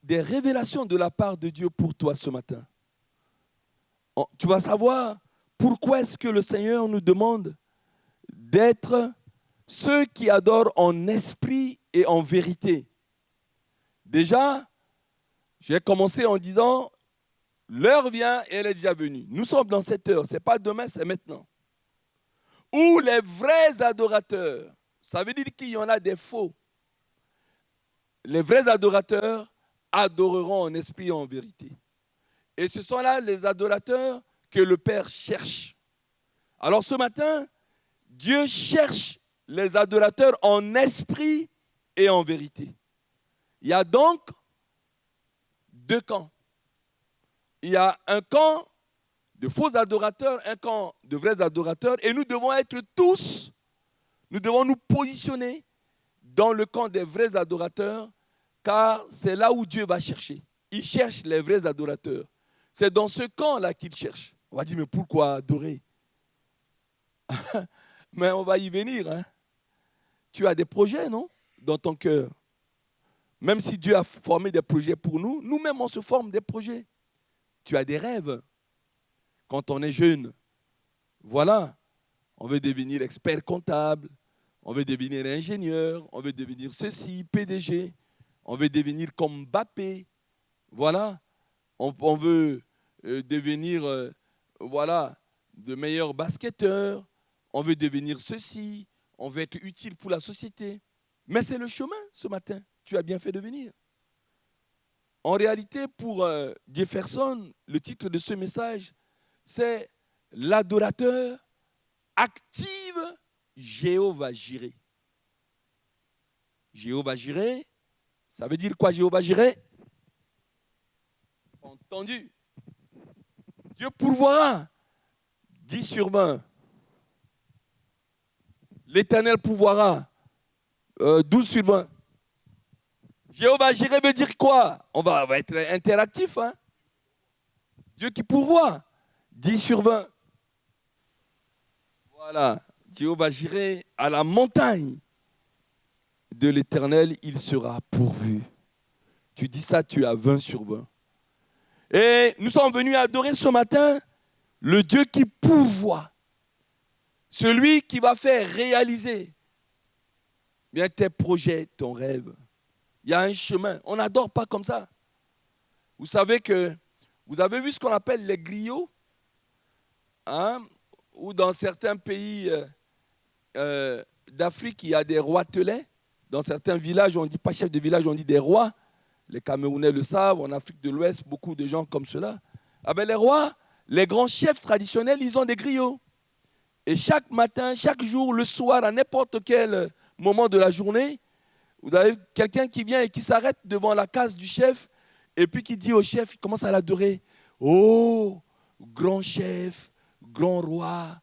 des révélations de la part de Dieu pour toi ce matin. Tu vas savoir pourquoi est-ce que le Seigneur nous demande d'être ceux qui adorent en esprit et en vérité. Déjà, j'ai commencé en disant, l'heure vient et elle est déjà venue. Nous sommes dans cette heure, ce n'est pas demain, c'est maintenant. Où les vrais adorateurs, ça veut dire qu'il y en a des faux. Les vrais adorateurs adoreront en esprit et en vérité. Et ce sont là les adorateurs que le Père cherche. Alors ce matin, Dieu cherche les adorateurs en esprit et en vérité. Il y a donc deux camps. Il y a un camp de faux adorateurs, un camp de vrais adorateurs, et nous devons être tous, nous devons nous positionner dans le camp des vrais adorateurs, car c'est là où Dieu va chercher. Il cherche les vrais adorateurs. C'est dans ce camp-là qu'il cherche. On va dire, mais pourquoi adorer? Mais on va y venir. Hein. Tu as des projets, non? Dans ton cœur. Même si Dieu a formé des projets pour nous, nous-mêmes, on se forme des projets. Tu as des rêves. Quand on est jeune, voilà, on veut devenir expert comptable, on veut devenir ingénieur, on veut devenir ceci, PDG, on veut devenir comme Mbappé, voilà, on veut devenir, voilà, de meilleurs basketteurs, on veut devenir ceci, on veut être utile pour la société. Mais c'est le chemin ce matin, tu as bien fait de venir. En réalité, pour Jefferson, le titre de ce message, c'est l'adorateur active Jéhovah Jireh. Jéhovah Jireh, ça veut dire quoi Jéhovah Jireh? Entendu. Dieu pourvoira 10 sur 20. L'Éternel pourvoira 12 sur 20. Jéhovah Jireh veut dire quoi? On va être interactif. Hein? Dieu qui pourvoit 10 sur 20. Voilà, Jéhovah Jireh, à la montagne de l'Éternel, il sera pourvu. Tu dis ça, tu as 20 sur 20. Et nous sommes venus adorer ce matin le Dieu qui pourvoit. Celui qui va faire réaliser bien tes projets, ton rêve. Il y a un chemin. On n'adore pas comme ça. Vous savez que, vous avez vu ce qu'on appelle les griots, hein? Ou dans certains pays d'Afrique, il y a des roitelets. Dans certains villages, on ne dit pas chef de village, on dit des rois. Les Camerounais le savent, en Afrique de l'Ouest, beaucoup de gens comme cela. Ah ben les rois, les grands chefs traditionnels, ils ont des griots. Et chaque matin, chaque jour, le soir, à n'importe quel moment de la journée, vous avez quelqu'un qui vient et qui s'arrête devant la case du chef et puis qui dit au chef, il commence à l'adorer. Oh, grand chef, grand roi,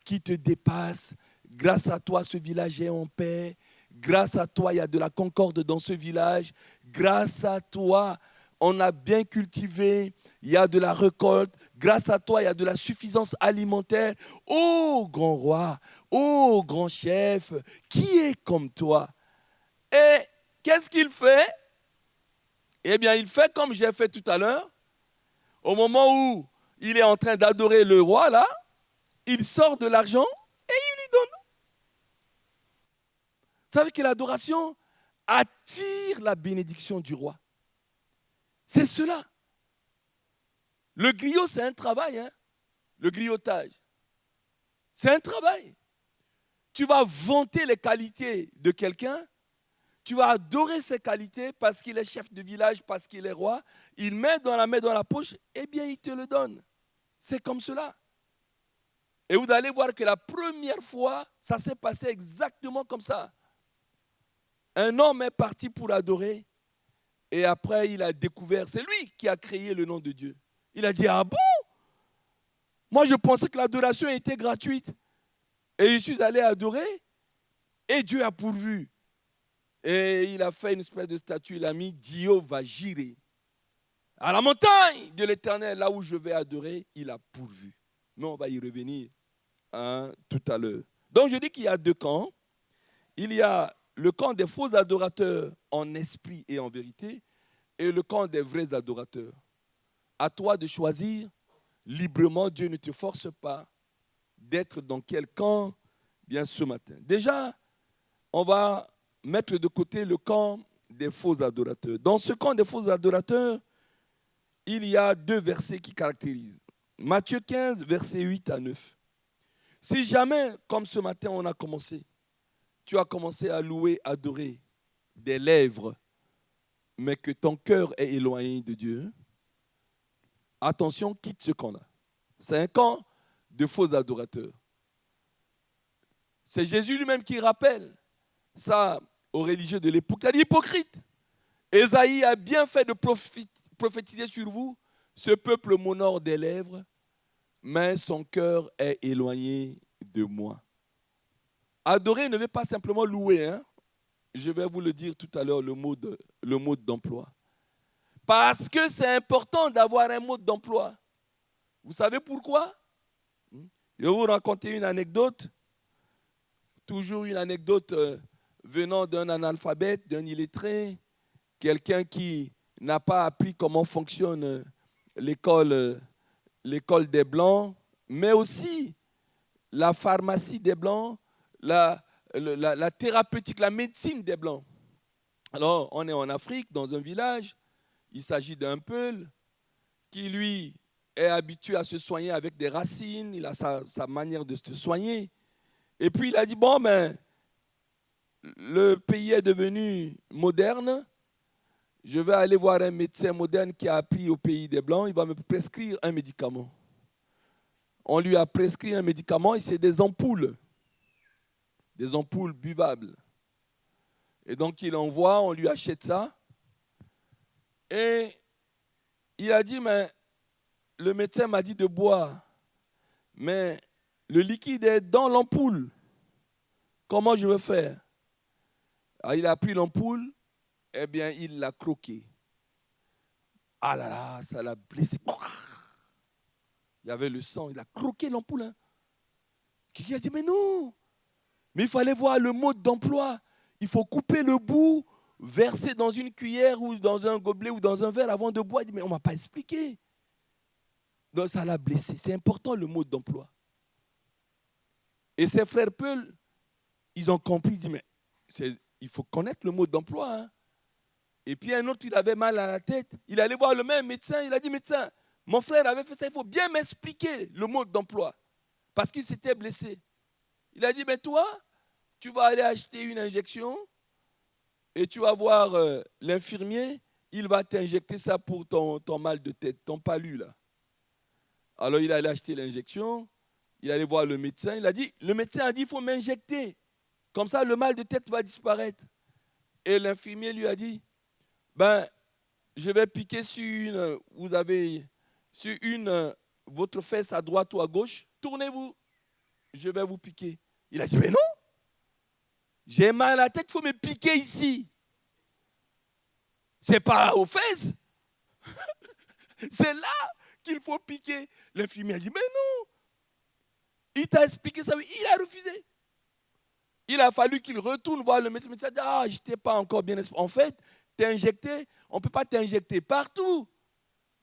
qui te dépasse. Grâce à toi, ce village est en paix. Grâce à toi, il y a de la concorde dans ce village. Grâce à toi, on a bien cultivé. Il y a de la récolte. Grâce à toi, il y a de la suffisance alimentaire. Oh, grand roi, oh, grand chef, qui est comme toi? Et qu'est-ce qu'il fait? Eh bien, il fait comme j'ai fait tout à l'heure. Au moment où il est en train d'adorer le roi, là, il sort de l'argent et il lui donne. Vous savez que l'adoration attire la bénédiction du roi. C'est cela. Le griot, c'est un travail, hein? Le griotage. C'est un travail. Tu vas vanter les qualités de quelqu'un, tu vas adorer ses qualités parce qu'il est chef de village, parce qu'il est roi. Il met dans la poche, eh bien, il te le donne. C'est comme cela. Et vous allez voir que la première fois, ça s'est passé exactement comme ça. Un homme est parti pour adorer et après il a découvert, c'est lui qui a créé le nom de Dieu. Il a dit, ah bon? Moi je pensais que l'adoration était gratuite. Et je suis allé adorer et Dieu a pourvu. Et il a fait une espèce de statue, il a mis Jéhovah Jireh. À la montagne de l'Éternel, là où je vais adorer, il a pourvu. Mais on va y revenir tout à l'heure. Donc je dis qu'il y a deux camps. Il y a le camp des faux adorateurs en esprit et en vérité. et le camp des vrais adorateurs. À toi de choisir librement. Dieu ne te force pas d'être dans quel camp, bien ce matin. Déjà, on va mettre de côté le camp des faux adorateurs. Dans ce camp des faux adorateurs, il y a 2 versets qui caractérisent. Matthieu 15, versets 8 à 9. Si jamais, comme ce matin on a commencé, tu as commencé à louer, adorer des lèvres, mais que ton cœur est éloigné de Dieu, attention, quitte ce camp-là. C'est un camp de faux adorateurs. C'est Jésus lui-même qui rappelle ça aux religieux de l'époque. Il a dit, hypocrite, Ésaïe a bien fait de prophétiser sur vous, ce peuple m'honore des lèvres, mais son cœur est éloigné de moi. Adorer ne veut pas simplement louer, hein? Je vais vous le dire tout à l'heure, le mode d'emploi. Parce que c'est important d'avoir un mode d'emploi. Vous savez pourquoi? Je vais vous raconter une anecdote. Toujours une anecdote venant d'un analphabète, d'un illettré, quelqu'un qui n'a pas appris comment fonctionne l'école des Blancs, mais aussi la pharmacie des Blancs, la thérapeutique, la médecine des Blancs. Alors, on est en Afrique, dans un village. Il s'agit d'un Peul qui, lui, est habitué à se soigner avec des racines. Il a sa manière de se soigner. Et puis, il a dit, bon, ben, le pays est devenu moderne. Je vais aller voir un médecin moderne qui a appris au pays des Blancs. Il va me prescrire un médicament. On lui a prescrit un médicament et c'est des ampoules buvables. Et donc, il envoie, on lui achète ça. Et il a dit, mais le médecin m'a dit de boire. Mais le liquide est dans l'ampoule. Comment je vais faire? Alors, il a pris l'ampoule, eh bien, il l'a croqué. Ah là là, ça l'a blessé. Il y avait le sang, il a croqué l'ampoule. Hein. Qui a dit, mais non, mais il fallait voir le mode d'emploi. Il faut couper le bout, verser dans une cuillère ou dans un gobelet ou dans un verre avant de boire. Il dit, mais on ne m'a pas expliqué. Donc ça l'a blessé. C'est important le mode d'emploi. Et ses frères Peul, ils ont compris. Ils disent, mais il faut connaître le mode d'emploi. Hein. Et puis un autre, il avait mal à la tête. Il allait voir le même médecin. Il a dit, médecin, mon frère avait fait ça. Il faut bien m'expliquer le mode d'emploi. Parce qu'il s'était blessé. Il a dit, mais toi, tu vas aller acheter une injection et tu vas voir l'infirmier. Il va t'injecter ça pour ton mal de tête, ton palu là. Alors il allait acheter l'injection. Il allait voir le médecin. Le médecin a dit, il faut m'injecter. Comme ça, le mal de tête va disparaître. Et l'infirmier lui a dit, ben, je vais piquer sur votre fesse à droite ou à gauche. Tournez-vous. Je vais vous piquer. Il a dit, mais non. J'ai mal à la tête, il faut me piquer ici. C'est pas aux fesses. C'est là qu'il faut piquer. L'infirmier a dit, mais non. Il t'a expliqué ça, il a refusé. Il a fallu qu'il retourne voir le médecin. Le médecin a dit, ah, je n'étais pas encore bien expliqué. En fait, t'es injecté, on ne peut pas t'injecter partout.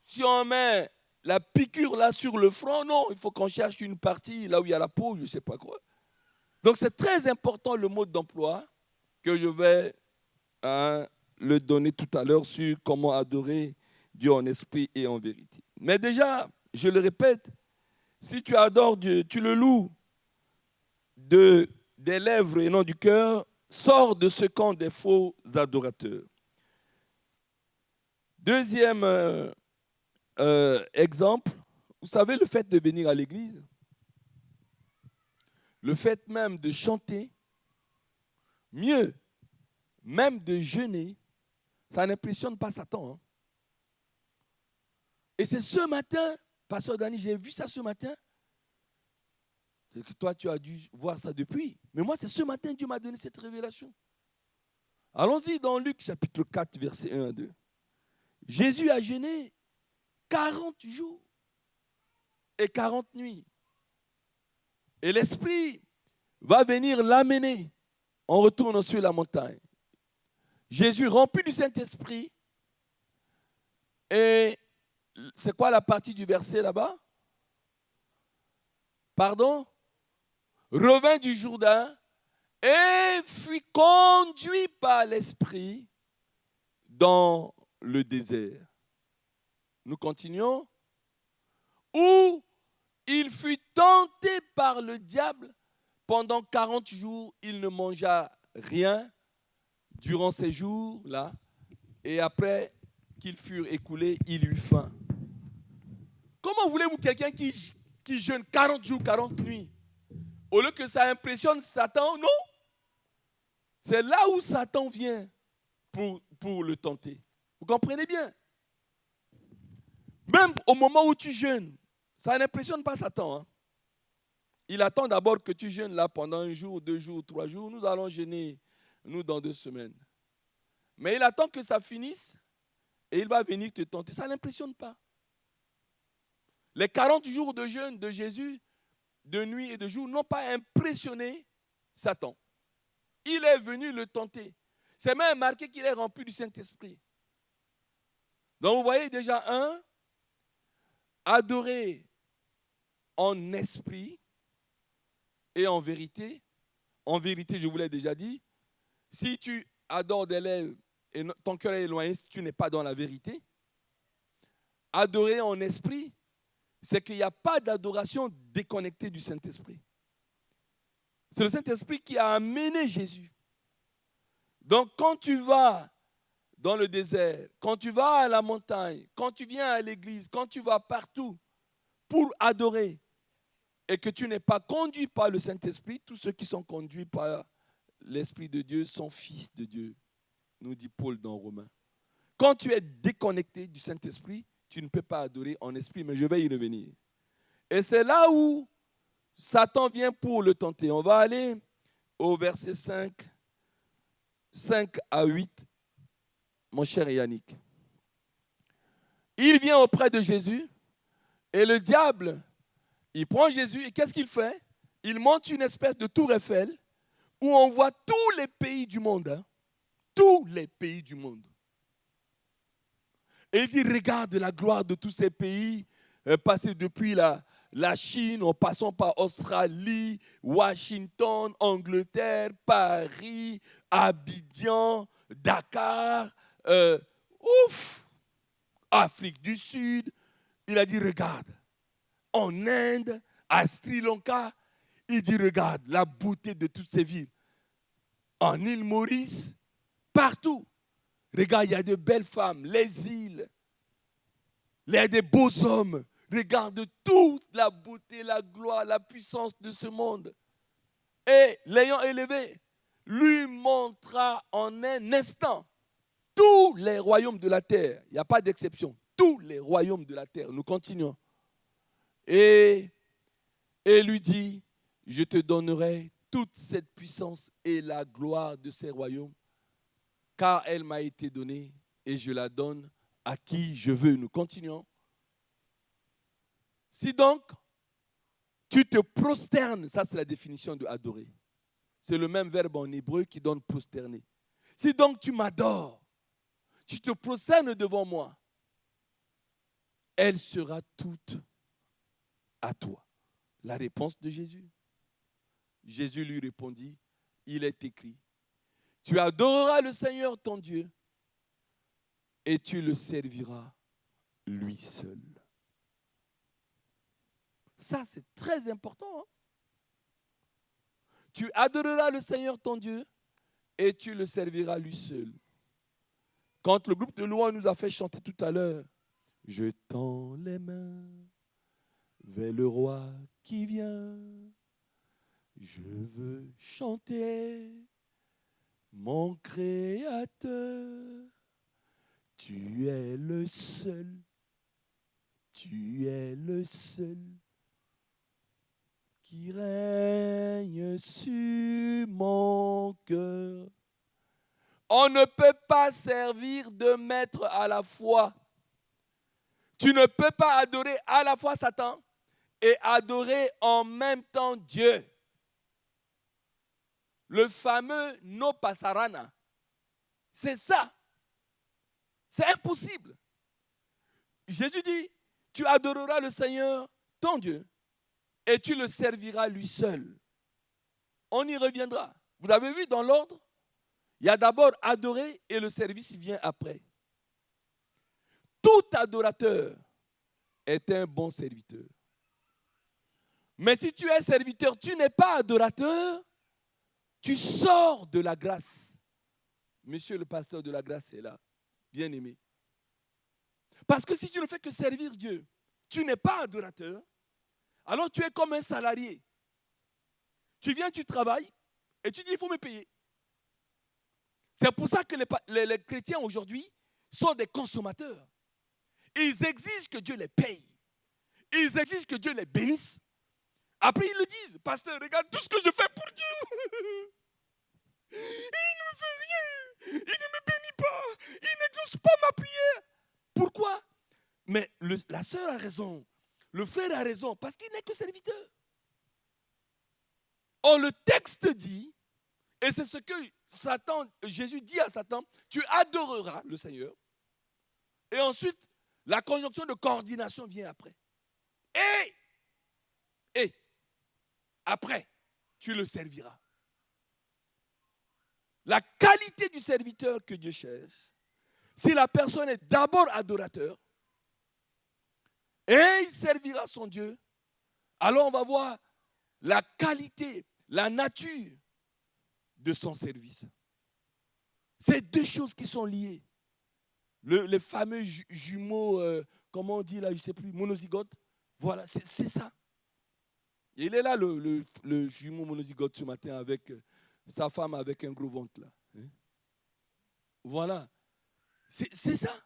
Si on met la piqûre là sur le front, non, il faut qu'on cherche une partie là où il y a la peau, je ne sais pas quoi. Donc c'est très important le mode d'emploi que je vais le donner tout à l'heure sur comment adorer Dieu en esprit et en vérité. Mais déjà, je le répète, si tu adores Dieu, tu le loues des lèvres et non du cœur, sors de ce camp des faux adorateurs. Deuxième exemple, vous savez, le fait de venir à l'église, le fait même de chanter, mieux, même de jeûner, ça n'impressionne pas Satan. Hein. Et c'est ce matin, Pasteur Dani, j'ai vu ça ce matin. C'est que toi, tu as dû voir ça depuis. Mais moi, c'est ce matin que Dieu m'a donné cette révélation. Allons-y dans Luc chapitre 4, versets 1 à 2. Jésus a jeûné 40 jours et 40 nuits. Et l'Esprit va venir l'amener en retournant sur la montagne. Jésus, rempli du Saint-Esprit, Et c'est quoi la partie du verset là-bas? Pardon? Revint du Jourdain et fut conduit par l'Esprit dans le désert. Nous continuons. Où il fut tenté par le diable. Pendant 40 jours, il ne mangea rien durant ces jours-là. Et après qu'ils furent écoulés, il eut faim. Comment voulez-vous quelqu'un qui jeûne 40 jours, 40 nuits? Au lieu que ça impressionne Satan, non. C'est là où Satan vient pour le tenter. Vous comprenez bien? Même au moment où tu jeûnes, ça n'impressionne pas Satan. Hein? Il attend d'abord que tu jeûnes là pendant 1 jour, 2 jours, 3 jours. Nous allons jeûner, nous, dans 2 semaines. Mais il attend que ça finisse et il va venir te tenter. Ça ne l'impressionne pas. Les 40 jours de jeûne de Jésus, de nuit et de jour, n'ont pas impressionné Satan. Il est venu le tenter. C'est même marqué qu'il est rempli du Saint-Esprit. Donc vous voyez déjà adorer en esprit et en vérité. En vérité, je vous l'ai déjà dit, si tu adores des lèvres et ton cœur est éloigné, si tu n'es pas dans la vérité, adorer en esprit, c'est qu'il n'y a pas d'adoration déconnectée du Saint-Esprit. C'est le Saint-Esprit qui a amené Jésus. Donc quand tu vas dans le désert, quand tu vas à la montagne, quand tu viens à l'église, quand tu vas partout pour adorer et que tu n'es pas conduit par le Saint-Esprit, tous ceux qui sont conduits par l'Esprit de Dieu sont fils de Dieu, nous dit Paul dans Romains. Quand tu es déconnecté du Saint-Esprit, tu ne peux pas adorer en esprit, mais je vais y revenir. Et c'est là où Satan vient pour le tenter. On va aller au verset 5 à 8, mon cher Yannick. Il vient auprès de Jésus et le diable, il prend Jésus et qu'est-ce qu'il fait? Il monte une espèce de tour Eiffel où on voit tous les pays du monde. Hein, tous les pays du monde. Et il dit, regarde la gloire de tous ces pays, passés depuis la Chine, en passant par Australie, Washington, Angleterre, Paris, Abidjan, Dakar, Afrique du Sud. Il a dit, regarde, en Inde, à Sri Lanka, il dit, regarde la beauté de toutes ces villes. En île Maurice, partout. Regarde, il y a de belles femmes, les îles, il y a des beaux hommes. Regarde toute la beauté, la gloire, la puissance de ce monde. Et l'ayant élevé, lui montra en un instant tous les royaumes de la terre. Il n'y a pas d'exception. Tous les royaumes de la terre. Nous continuons. Et lui dit, je te donnerai toute cette puissance et la gloire de ces royaumes, car elle m'a été donnée et je la donne à qui je veux. Nous continuons. Si donc, tu te prosternes, ça c'est la définition de adorer. C'est le même verbe en hébreu qui donne prosterner. Si donc tu m'adores, tu te prosternes devant moi, elle sera toute à toi. La réponse de Jésus. Jésus lui répondit, il est écrit, tu adoreras le Seigneur ton Dieu et tu le serviras lui seul. Ça, c'est très important. Hein? Tu adoreras le Seigneur ton Dieu et tu le serviras lui seul. Quand le groupe de louanges nous a fait chanter tout à l'heure, je tends les mains vers le roi qui vient. Je veux chanter mon Créateur. Tu es le seul. Tu es le seul qui règne sur mon cœur. On ne peut pas servir de maître à la fois. Tu ne peux pas adorer à la fois Satan et adorer en même temps Dieu. Le fameux no pasarana. C'est ça. C'est impossible. Jésus dit, tu adoreras le Seigneur, ton Dieu, et tu le serviras lui seul. On y reviendra. Vous avez vu dans l'ordre, il y a d'abord adorer et le service vient après. Tout adorateur est un bon serviteur. Mais si tu es serviteur, tu n'es pas adorateur, tu sors de la grâce. Monsieur le pasteur de la grâce est là, bien aimé. Parce que si tu ne fais que servir Dieu, tu n'es pas adorateur, alors tu es comme un salarié. Tu viens, tu travailles, et tu dis, il faut me payer. C'est pour ça que les chrétiens aujourd'hui sont des consommateurs. Ils exigent que Dieu les paye. Ils exigent que Dieu les bénisse. Après, ils le disent, pasteur, regarde tout ce que je fais pour Dieu. Il ne me fait rien. Il ne me bénit pas. Il n'exauce pas ma prière. Pourquoi? Mais la sœur a raison. Le frère a raison. Parce qu'il n'est que serviteur. Or, le texte dit, et c'est ce que Jésus dit à Satan, tu adoreras le Seigneur. Et ensuite, la conjonction de coordination vient après. Et après, tu le serviras. La qualité du serviteur que Dieu cherche, si la personne est d'abord adorateur, et il servira son Dieu, alors on va voir la qualité, la nature de son service. C'est deux choses qui sont liées. Les fameux jumeaux, comment on dit là, je ne sais plus, monozygotes. Voilà, c'est ça. Il est là, le jumeau monozygote ce matin avec sa femme avec un gros ventre là. Voilà. C'est ça.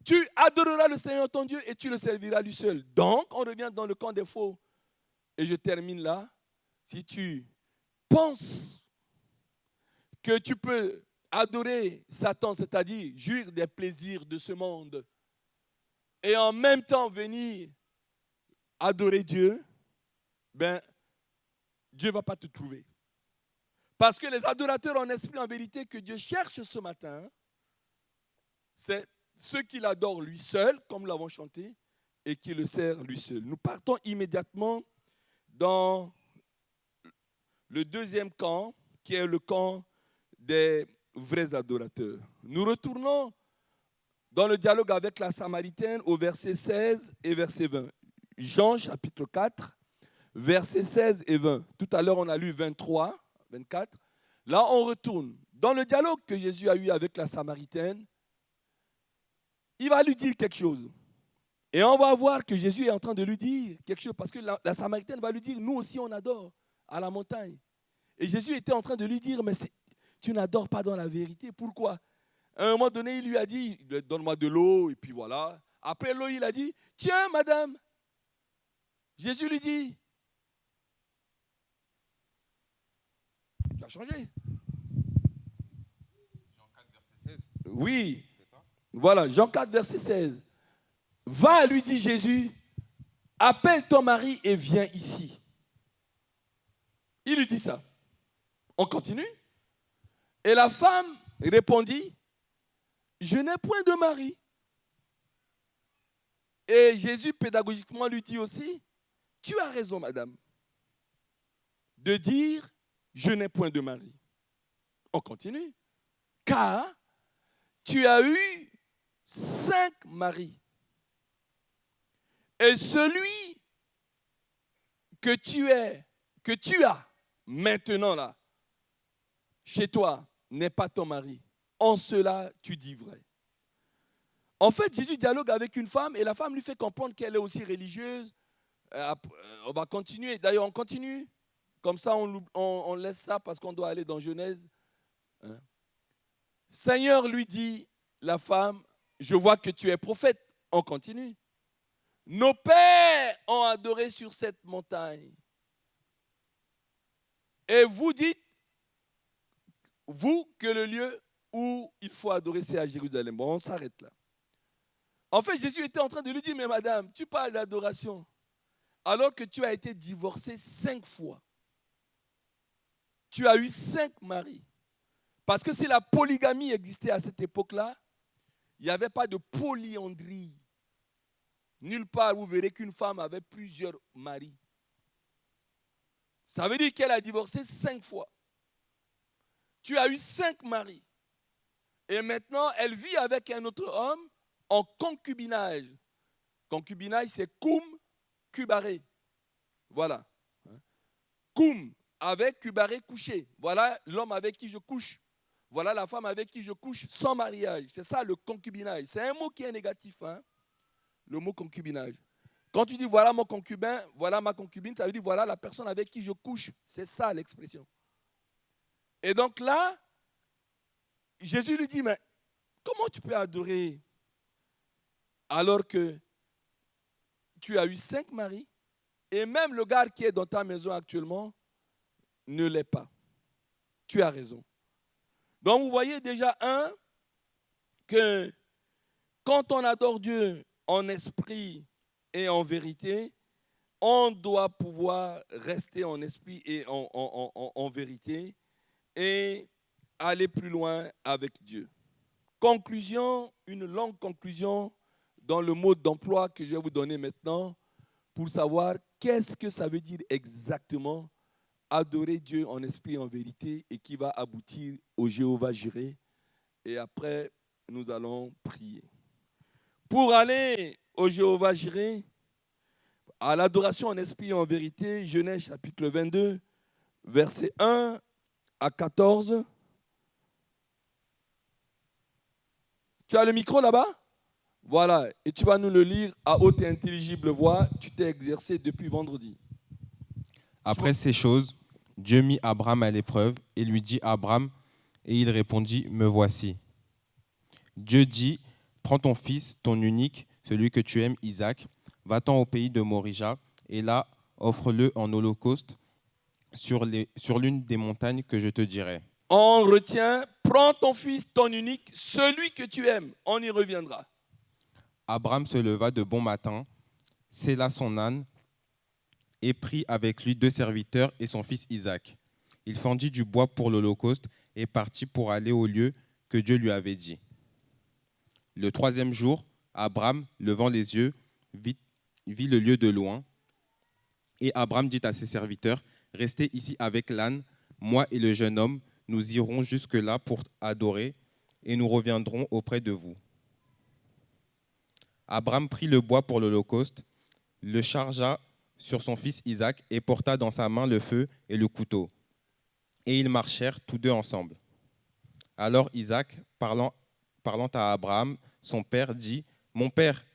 Tu adoreras le Seigneur ton Dieu et tu le serviras lui seul. Donc, on revient dans le camp des faux. Et je termine là. Si tu penses que tu peux adorer Satan, c'est-à-dire jouir des plaisirs de ce monde, et en même temps venir adorer Dieu, ben, Dieu ne va pas te trouver. Parce que les adorateurs en esprit, en vérité, que Dieu cherche ce matin, c'est ceux qui l'adorent lui seul, comme nous l'avons chanté, et qui le servent lui seul. Nous partons immédiatement dans le deuxième camp, qui est le camp des vrais adorateurs. Nous retournons dans le dialogue avec la Samaritaine au verset 16 et verset 20. Jean chapitre 4, versets 16 et 20. Tout à l'heure, on a lu 23, 24. Là, on retourne. Dans le dialogue que Jésus a eu avec la Samaritaine, il va lui dire quelque chose. Et on va voir que Jésus est en train de lui dire quelque chose, parce que la Samaritaine va lui dire, nous aussi on adore à la montagne. Et Jésus était en train de lui dire, mais tu n'adores pas dans la vérité. Pourquoi? À un moment donné, il lui a dit, donne-moi de l'eau, et puis voilà. Après l'eau, il a dit, tiens, madame. Jésus lui dit, tu as changé. Jean 4, verset 16. Oui. C'est ça? Voilà, Jean 4, verset 16. Va, lui dit Jésus, appelle ton mari et viens ici. Il lui dit ça. On continue. Et la femme répondit, je n'ai point de mari. Et Jésus pédagogiquement lui dit aussi, tu as raison, madame, de dire, je n'ai point de mari. On continue. Car tu as eu 5 maris. Et celui que tu as maintenant là, chez toi, n'est pas ton mari. En cela, tu dis vrai. En fait, Jésus dialogue avec une femme et la femme lui fait comprendre qu'elle est aussi religieuse. On va continuer. D'ailleurs, on continue. Comme ça, on laisse ça parce qu'on doit aller dans Genèse. Seigneur lui dit, la femme, je vois que tu es prophète. On continue. Nos pères ont adoré sur cette montagne. Et vous dites, vous, que le lieu où il faut adorer, c'est à Jérusalem. Bon, on s'arrête là. En fait, Jésus était en train de lui dire, mais madame, tu parles d'adoration, alors que tu as été divorcée 5 fois. Tu as eu 5 maris. Parce que si la polygamie existait à cette époque-là, il n'y avait pas de polyandrie. Nulle part vous verrez qu'une femme avait plusieurs maris. Ça veut dire qu'elle a divorcé 5 fois. Tu as eu 5 maris. Et maintenant, elle vit avec un autre homme en concubinage. Concubinage, c'est cum, cubaré. Voilà. Cum, avec cubaré, couché. Voilà l'homme avec qui je couche. Voilà la femme avec qui je couche sans mariage. C'est ça le concubinage. C'est un mot qui est négatif, hein? Le mot concubinage. Quand tu dis voilà mon concubin, voilà ma concubine, ça veut dire voilà la personne avec qui je couche. C'est ça l'expression. Et donc là, Jésus lui dit, mais comment tu peux adorer alors que tu as eu 5 maris et même le gars qui est dans ta maison actuellement ne l'est pas. Tu as raison. Donc vous voyez déjà, que quand on adore Dieu en esprit et en vérité, on doit pouvoir rester en esprit et en vérité et aller plus loin avec Dieu. Conclusion, une longue conclusion dans le mode d'emploi que je vais vous donner maintenant pour savoir qu'est-ce que ça veut dire exactement adorer Dieu en esprit et en vérité et qui va aboutir au Jéhovah Jireh. Et après, nous allons prier. Pour aller au Jéhovah Jireh, à l'adoration en esprit et en vérité, Genèse chapitre 22, versets 1 à 14. Tu as le micro là-bas? Voilà, et tu vas nous le lire à haute et intelligible voix. Tu t'es exercé depuis vendredi. Après ces choses, Dieu mit Abraham à l'épreuve et lui dit Abraham, et il répondit, me voici. Dieu dit, prends ton fils, ton unique, celui que tu aimes, Isaac, va-t'en au pays de Morija, et là, offre-le en holocauste sur l'une des montagnes que je te dirai. On retient, prends ton fils, ton unique, celui que tu aimes. On y reviendra. Abraham se leva de bon matin, sella son âne, et prit avec lui 2 serviteurs et son fils Isaac. Il fendit du bois pour l'holocauste et partit pour aller au lieu que Dieu lui avait dit. Le 3e jour, Abraham, levant les yeux, vit le lieu de loin. Et Abraham dit à ses serviteurs, « Restez ici avec l'âne, moi et le jeune homme, nous irons jusque-là pour adorer, et nous reviendrons auprès de vous. » Abraham prit le bois pour l'holocauste, le chargea sur son fils Isaac et porta dans sa main le feu et le couteau. Et ils marchèrent tous 2 ensemble. Alors Isaac, parlant à Abraham, son père, dit, « Mon père !»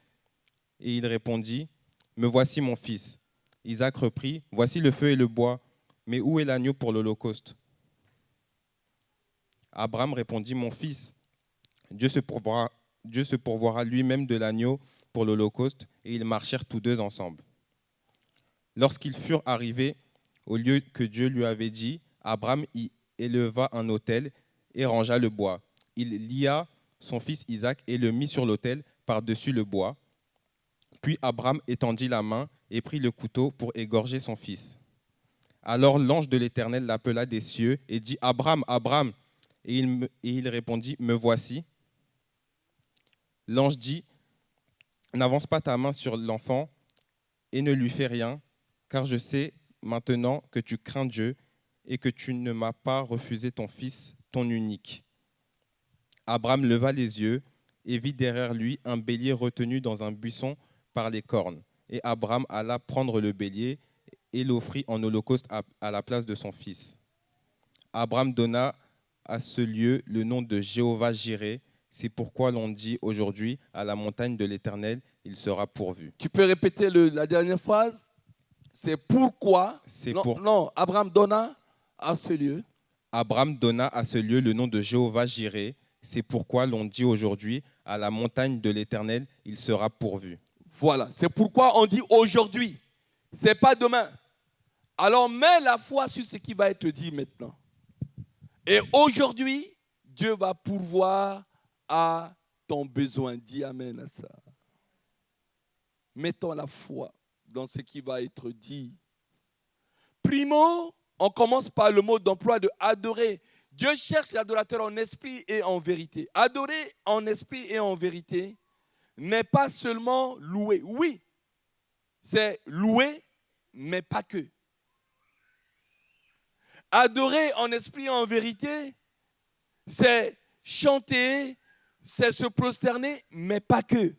Et il répondit, « Me voici mon fils. » Isaac reprit, « Voici le feu et le bois, mais où est l'agneau pour l'holocauste ?» Abraham répondit, « Mon fils, Dieu se pourvoira lui-même de l'agneau pour l'holocauste. » Et ils marchèrent tous 2 ensemble. Lorsqu'ils furent arrivés au lieu que Dieu lui avait dit, Abraham y éleva un autel et rangea le bois. Il lia son fils Isaac et le mit sur l'autel par-dessus le bois. Puis Abraham étendit la main et prit le couteau pour égorger son fils. Alors l'ange de l'Éternel l'appela des cieux et dit, « Abraham, Abraham !» Et il répondit, « Me voici. » L'ange dit, « N'avance pas ta main sur l'enfant et ne lui fais rien, car je sais maintenant que tu crains Dieu et que tu ne m'as pas refusé ton fils, ton unique. » Abraham leva les yeux et vit derrière lui un bélier retenu dans un buisson par les cornes. Et Abraham alla prendre le bélier et l'offrit en holocauste à la place de son fils. Abraham donna à ce lieu le nom de Jéhovah Jireh. C'est pourquoi l'on dit aujourd'hui, à la montagne de l'Éternel, il sera pourvu. Tu peux répéter la dernière phrase? C'est pourquoi. Non, Abraham donna à ce lieu. Abraham donna à ce lieu le nom de Jéhovah Jireh. C'est pourquoi l'on dit aujourd'hui, à la montagne de l'Éternel, il sera pourvu. Voilà, c'est pourquoi on dit aujourd'hui. Ce n'est pas demain. Alors mets la foi sur ce qui va être dit maintenant. Et aujourd'hui, Dieu va pourvoir à ton besoin. Dis amen à ça. Mettons la foi dans ce qui va être dit. Primo, on commence par le mot d'emploi de adorer. Dieu cherche l'adorateur en esprit et en vérité. Adorer en esprit et en vérité n'est pas seulement louer. Oui, c'est louer, mais pas que. Adorer en esprit et en vérité, c'est chanter, c'est se prosterner, mais pas que.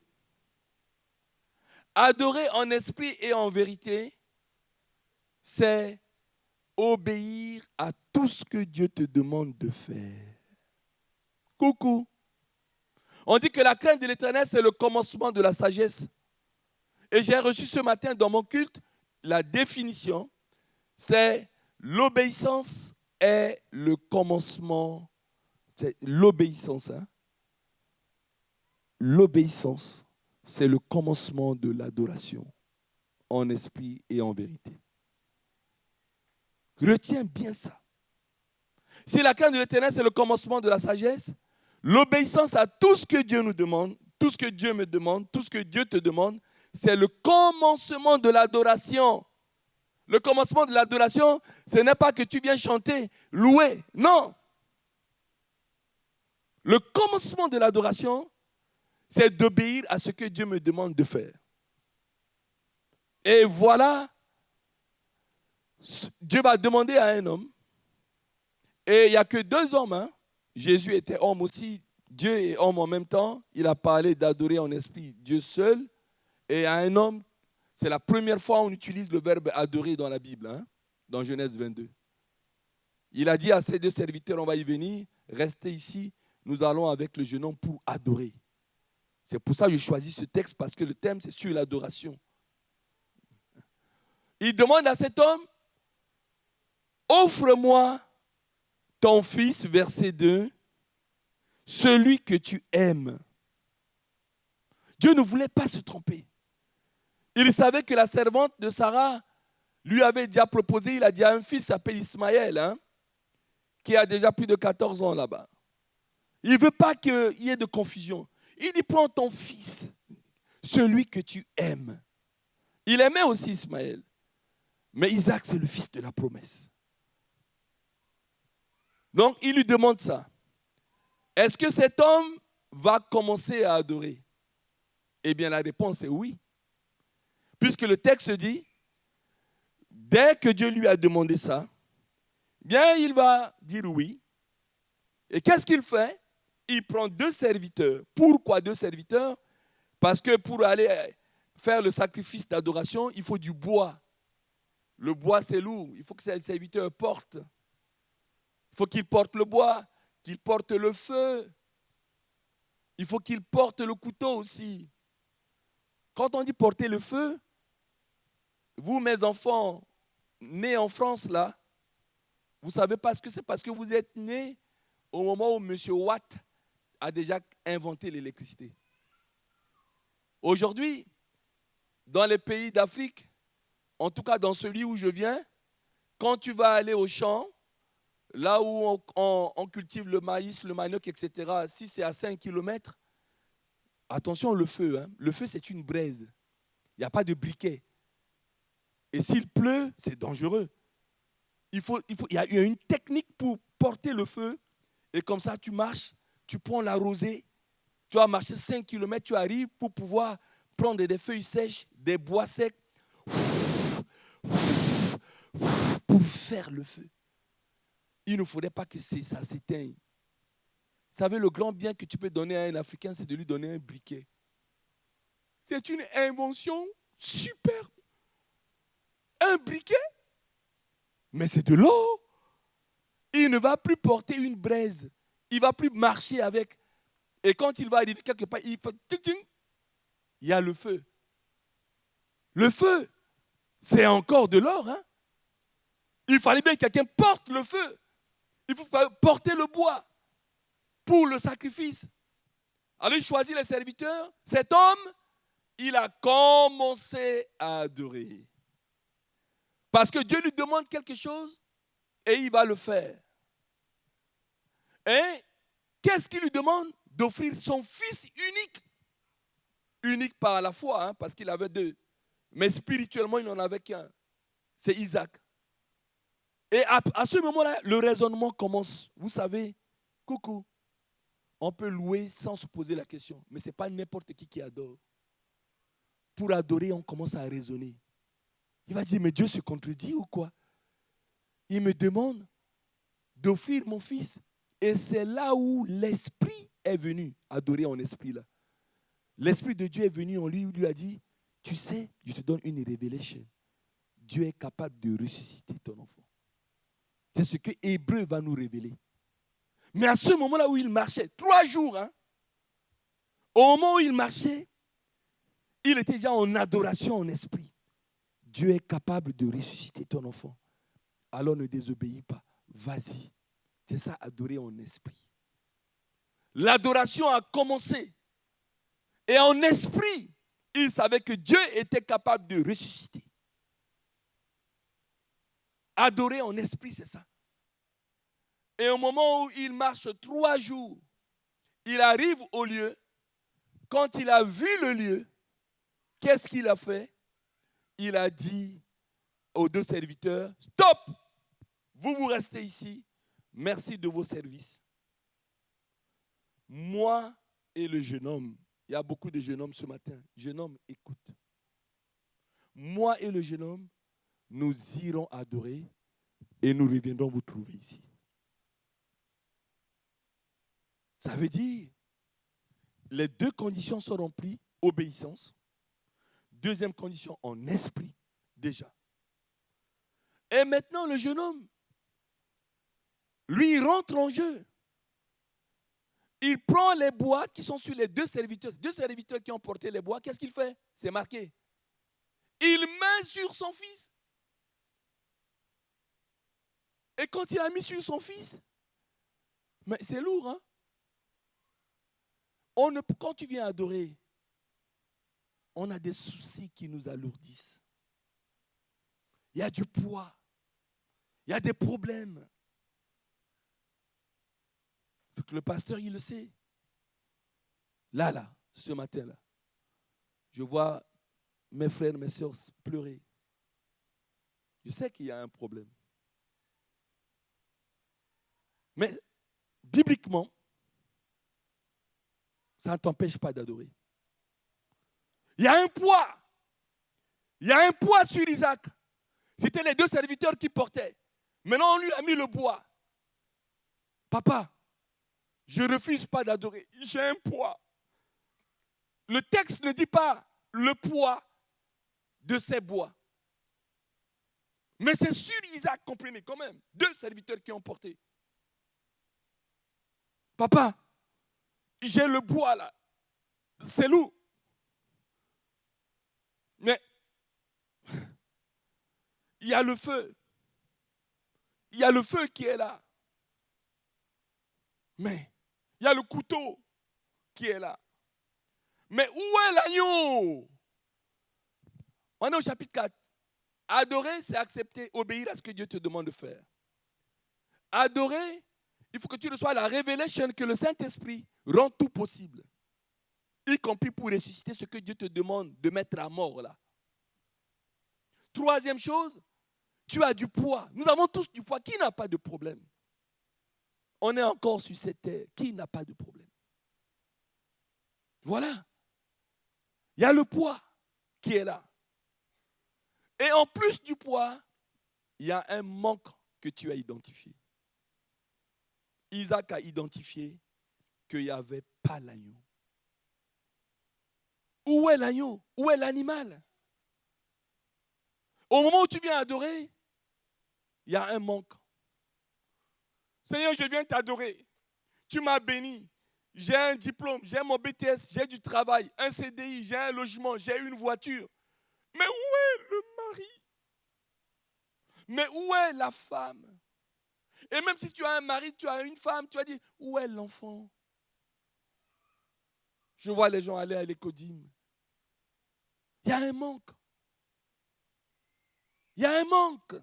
Adorer en esprit et en vérité, c'est obéir à tout ce que Dieu te demande de faire. Coucou. On dit que la crainte de l'Éternel, c'est le commencement de la sagesse. Et j'ai reçu ce matin dans mon culte la définition, c'est l'obéissance est le commencement. C'est l'obéissance. L'obéissance, c'est le commencement de l'adoration en esprit et en vérité. Retiens bien ça. Si la crainte de l'Éternel, c'est le commencement de la sagesse, l'obéissance à tout ce que Dieu nous demande, tout ce que Dieu me demande, tout ce que Dieu te demande, c'est le commencement de l'adoration. Le commencement de l'adoration, ce n'est pas que tu viens chanter, louer. Non. Le commencement de l'adoration, c'est d'obéir à ce que Dieu me demande de faire. Et voilà, Dieu va demander à un homme, et il n'y a que 2 hommes. Hein. Jésus était homme aussi, Dieu est homme en même temps. Il a parlé d'adorer en esprit Dieu seul. Et à un homme, c'est la première fois on utilise le verbe adorer dans la Bible, hein, dans Genèse 22. Il a dit à ses 2 serviteurs, on va y venir, restez ici, nous allons avec le jeune homme pour adorer. C'est pour ça que j'ai choisi ce texte, parce que le thème, c'est sur l'adoration. Il demande à cet homme, offre-moi ton fils, verset 2, celui que tu aimes. Dieu ne voulait pas se tromper. Il savait que la servante de Sarah lui avait déjà proposé, il a dit à un fils qui s'appelle Ismaël, hein, qui a déjà plus de 14 ans là-bas. Il ne veut pas qu'il y ait de confusion. Il dit, prends ton fils, celui que tu aimes. Il aimait aussi Ismaël. Mais Isaac, c'est le fils de la promesse. Donc, il lui demande ça. Est-ce que cet homme va commencer à adorer? Eh bien, la réponse est oui. Puisque le texte dit, dès que Dieu lui a demandé ça, bien, il va dire oui. Et qu'est-ce qu'il fait? Il prend 2 serviteurs. Pourquoi 2 serviteurs? Parce que pour aller faire le sacrifice d'adoration, il faut du bois. Le bois, c'est lourd. Il faut que ces serviteurs portent. Il faut qu'ils portent le bois, qu'ils portent le feu. Il faut qu'ils portent le couteau aussi. Quand on dit porter le feu, vous, mes enfants, nés en France, là, vous ne savez pas ce que c'est, parce que vous êtes nés au moment où M. Watt a déjà inventé l'électricité. Aujourd'hui, dans les pays d'Afrique, en tout cas dans celui où je viens, quand tu vas aller au champ, là où on cultive le maïs, le manioc, etc., si c'est à 5 km, attention le feu. Hein. Le feu, c'est une braise. Il n'y a pas de briquet. Et s'il pleut, c'est dangereux. Il y a une technique pour porter le feu. Et comme ça, tu marches, tu prends la rosée, tu vas marcher 5 km, tu arrives pour pouvoir prendre des feuilles sèches, des bois secs, pour faire le feu. Il ne faudrait pas que ça s'éteigne. Vous savez, le grand bien que tu peux donner à un Africain, c'est de lui donner un briquet. C'est une invention superbe. Un briquet, mais c'est de l'eau. Il ne va plus porter une braise. Il ne va plus marcher avec. Et quand il va arriver quelque part, il y a le feu. Le feu, c'est encore de l'or. Hein? Il fallait bien que quelqu'un porte le feu. Il faut porter le bois pour le sacrifice. Alors il choisit les serviteurs. Cet homme, il a commencé à adorer. Parce que Dieu lui demande quelque chose et il va le faire. Et qu'est-ce qu'il lui demande? D'offrir son fils unique. Unique par la foi, hein, parce qu'il avait 2. Mais spirituellement, il n'en avait qu'un. C'est Isaac. Et à ce moment-là, le raisonnement commence. Vous savez, coucou. On peut louer sans se poser la question. Mais ce n'est pas n'importe qui adore. Pour adorer, on commence à raisonner. Il va dire, mais Dieu se contredit ou quoi? Il me demande d'offrir mon fils. Et c'est là où l'Esprit est venu adorer en esprit là. L'Esprit de Dieu est venu en lui, il lui a dit, tu sais, je te donne une révélation. Dieu est capable de ressusciter ton enfant. C'est ce que Hébreu va nous révéler. Mais à ce moment-là où il marchait, 3 jours, au moment où il marchait, il était déjà en adoration en esprit. Dieu est capable de ressusciter ton enfant. Alors ne désobéis pas. Vas-y. C'est ça, adorer en esprit. L'adoration a commencé. Et en esprit, il savait que Dieu était capable de ressusciter. Adorer en esprit, c'est ça. Et au moment où il marche 3 jours, il arrive au lieu. Quand il a vu le lieu, qu'est-ce qu'il a fait? Il a dit aux 2 serviteurs, stop! Vous restez ici. Merci de vos services. Moi et le jeune homme, il y a beaucoup de jeunes hommes ce matin. Jeune homme, écoute. Moi et le jeune homme, nous irons adorer et nous reviendrons vous trouver ici. Ça veut dire, les 2 conditions sont remplies, obéissance. 2e condition, en esprit, déjà. Et maintenant, le jeune homme, lui, il rentre en jeu. Il prend les bois qui sont sur les 2 serviteurs. 2 serviteurs qui ont porté les bois, qu'est-ce qu'il fait? C'est marqué. Il met sur son fils. Et quand il a mis sur son fils, mais c'est lourd, hein? Quand tu viens adorer, on a des soucis qui nous alourdissent. Il y a du poids. Il y a des problèmes. Il faut que le pasteur, il le sait. Là, ce matin-là, je vois mes frères, mes sœurs pleurer. Je sais qu'il y a un problème. Mais, bibliquement, ça ne t'empêche pas d'adorer. Il y a un poids. Il y a un poids sur Isaac. C'était les 2 serviteurs qui portaient. Maintenant, on lui a mis le bois. Papa, je ne refuse pas d'adorer. J'ai un poids. Le texte ne dit pas le poids de ces bois. Mais c'est sur Isaac, comprenez quand même. 2 serviteurs qui ont porté. Papa, j'ai le bois là. C'est lourd. Mais il y a le feu. Il y a le feu qui est là. Mais il y a le couteau qui est là. Mais où est l'agneau? On est au chapitre 4. Adorer, c'est accepter, obéir à ce que Dieu te demande de faire. Adorer, il faut que tu reçoives la révélation que le Saint-Esprit rend tout possible. Y compris pour ressusciter ce que Dieu te demande de mettre à mort là. 3e chose, tu as du poids. Nous avons tous du poids. Qui n'a pas de problème? On est encore sur cette terre. Qui n'a pas de problème? Voilà. Il y a le poids qui est là. Et en plus du poids, il y a un manque que tu as identifié. Isaac a identifié qu'il n'y avait pas l'agneau. Où est l'agneau? Où est l'animal? Au moment où tu viens adorer, il y a un manque. Seigneur, je viens t'adorer. Tu m'as béni. J'ai un diplôme, j'ai mon BTS, j'ai du travail, un CDI, j'ai un logement, j'ai une voiture. Mais où est le mari? Mais où est la femme? Et même si tu as un mari, tu as une femme, tu vas dire, où est l'enfant? Je vois les gens aller à l'écodime. Il y a un manque. Il y a un manque.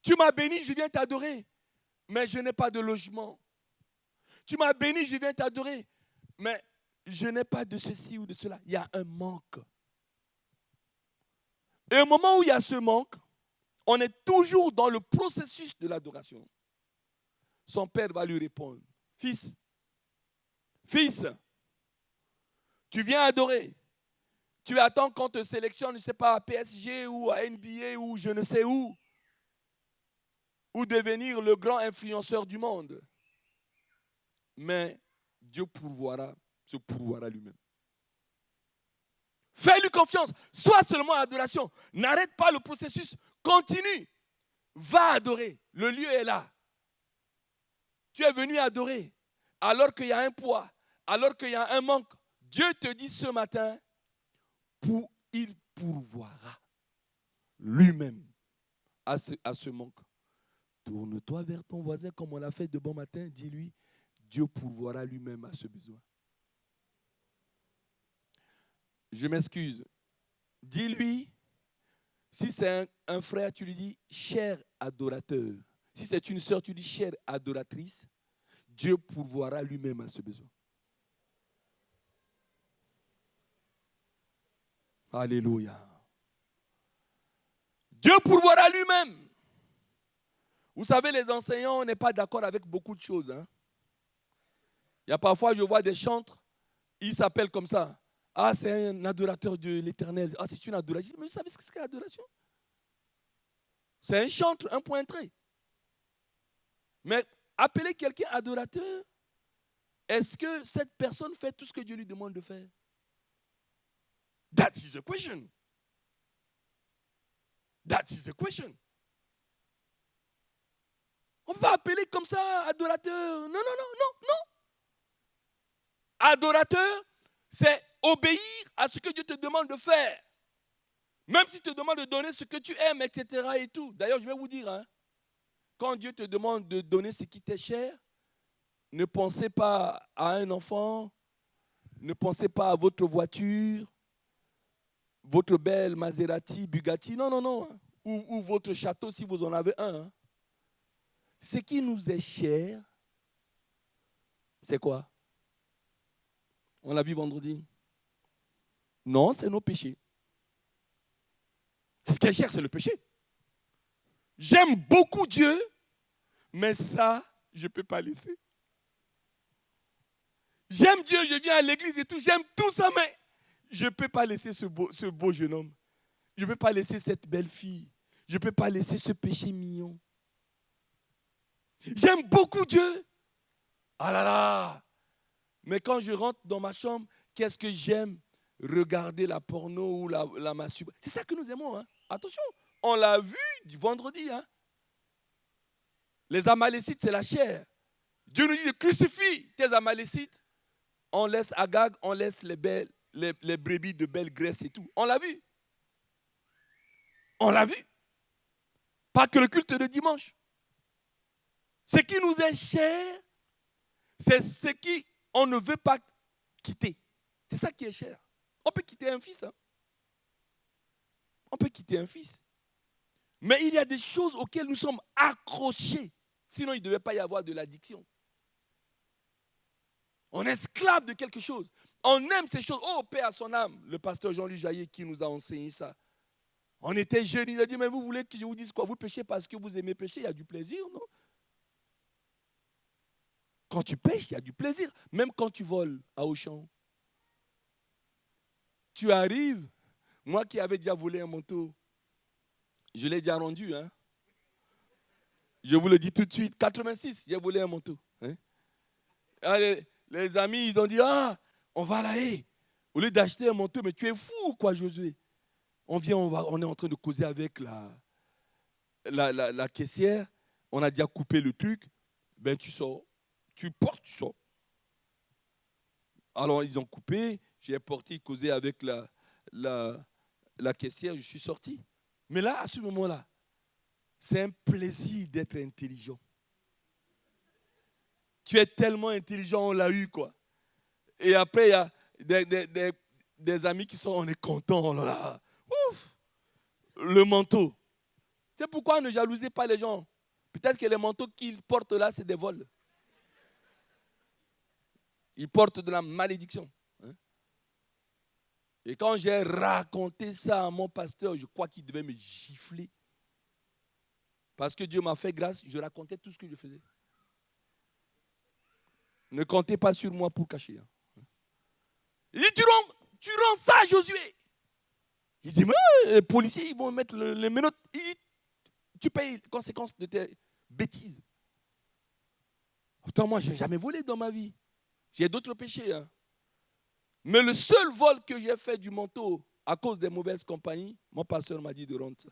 Tu m'as béni, je viens t'adorer, mais je n'ai pas de logement. Tu m'as béni, je viens t'adorer, mais je n'ai pas de ceci ou de cela. Il y a un manque. Et au moment où il y a ce manque, on est toujours dans le processus de l'adoration. son père va lui répondre, fils, fils, tu viens adorer. Tu attends qu'on te sélectionne, je ne sais pas, à PSG ou à NBA ou je ne sais où, ou devenir le grand influenceur du monde. Mais Dieu se pourvoira lui-même. Fais-lui confiance, sois seulement en adoration. N'arrête pas le processus, continue. Va adorer, le lieu est là. Tu es venu adorer, alors qu'il y a un poids, alors qu'il y a un manque. Dieu te dit ce matin, il pourvoira lui-même à ce manque. Tourne-toi vers ton voisin comme on l'a fait de bon matin, dis-lui, Dieu pourvoira lui-même à ce besoin. Je m'excuse. Dis-lui, si c'est un frère, tu lui dis, cher adorateur. Si c'est une sœur, tu dis, chère adoratrice. Dieu pourvoira lui-même à ce besoin. Alléluia. Dieu pourvoira lui-même. Vous savez, les enseignants, on n'est pas d'accord avec beaucoup de choses. Hein? Il y a parfois, je vois des chantres, ils s'appellent comme ça. Ah, c'est un adorateur de l'Éternel. Ah, c'est une adoration. Mais vous savez ce que c'est l'adoration? C'est un chantre, un pointré. Mais appeler quelqu'un adorateur, est-ce que cette personne fait tout ce que Dieu lui demande de faire? That is the question. That is the question. On ne peut pas appeler comme ça adorateur. Non, non, non, non, non. Adorateur, c'est obéir à ce que Dieu te demande de faire. Même s'il te demande de donner ce que tu aimes, etc. et tout. D'ailleurs, je vais vous dire, hein, quand Dieu te demande de donner ce qui t'est cher, ne pensez pas à un enfant, ne pensez pas à votre voiture, votre belle Maserati, Bugatti, non, non, non. Hein. Ou votre château si vous en avez un. Hein. Ce qui nous est cher, c'est quoi? On l'a vu vendredi. Non, c'est nos péchés. C'est ce qui est cher, c'est le péché. J'aime beaucoup Dieu, mais ça, je ne peux pas laisser. J'aime Dieu, je viens à l'église et tout, j'aime tout ça, mais je ne peux pas laisser ce beau jeune homme. Je ne peux pas laisser cette belle fille. Je ne peux pas laisser ce péché mignon. J'aime beaucoup Dieu. Ah là là. Mais quand je rentre dans ma chambre, qu'est-ce que j'aime? Regarder la porno ou la masturbation. C'est ça que nous aimons. Hein? Attention, on l'a vu vendredi. Hein? Les Amalécites, c'est la chair. Dieu nous dit de crucifier tes Amalécites. On laisse Agag, on laisse les brebis de belle graisse et tout. On l'a vu. On l'a vu. Pas que le culte de dimanche. Ce qui nous est cher, c'est ce qu'on ne veut pas quitter. C'est ça qui est cher. On peut quitter un fils. Hein? On peut quitter un fils. Mais il y a des choses auxquelles nous sommes accrochés. Sinon, il ne devait pas y avoir de l'addiction. On est esclave de quelque chose. On aime ces choses. Oh, paix à son âme. Le pasteur Jean-Louis Jaillet qui nous a enseigné ça. On était jeunes, il a dit, mais vous voulez que je vous dise quoi? Vous péchez parce que vous aimez pécher, il y a du plaisir, non? Quand tu pêches, il y a du plaisir. Même quand tu voles à Auchan. Tu arrives, moi qui avais déjà volé un manteau, je l'ai déjà rendu. Hein? Je vous le dis tout de suite, 86, j'ai volé un manteau. Hein? Allez, les amis, ils ont dit, ah, on va là, au lieu d'acheter un manteau, mais tu es fou, quoi, Josué. On vient, on est en train de causer avec la caissière, on a déjà coupé le truc, ben tu sors, tu portes, tu sors. Alors, ils ont coupé, j'ai porté, causé avec la caissière, je suis sorti. Mais là, à ce moment-là, c'est un plaisir d'être intelligent. Tu es tellement intelligent, on l'a eu, quoi. Et après, il y a des amis qui sont, on est contents, oh là là. Ouf, le manteau. C'est pourquoi ne jalousez pas les gens. Peut-être que les manteaux qu'ils portent là, c'est des vols. Ils portent de la malédiction. Hein? Et quand j'ai raconté ça à mon pasteur, je crois qu'il devait me gifler. Parce que Dieu m'a fait grâce, je racontais tout ce que je faisais. Ne comptez pas sur moi pour cacher. Hein. Il dit, tu rends ça à Josué. Il dit, mais les policiers, ils vont mettre les menottes. Il dit, tu payes les conséquences de tes bêtises. Pourtant, moi, je n'ai jamais volé dans ma vie. J'ai d'autres péchés. Hein. Mais le seul vol que j'ai fait du manteau à cause des mauvaises compagnies, mon pasteur m'a dit de rendre ça.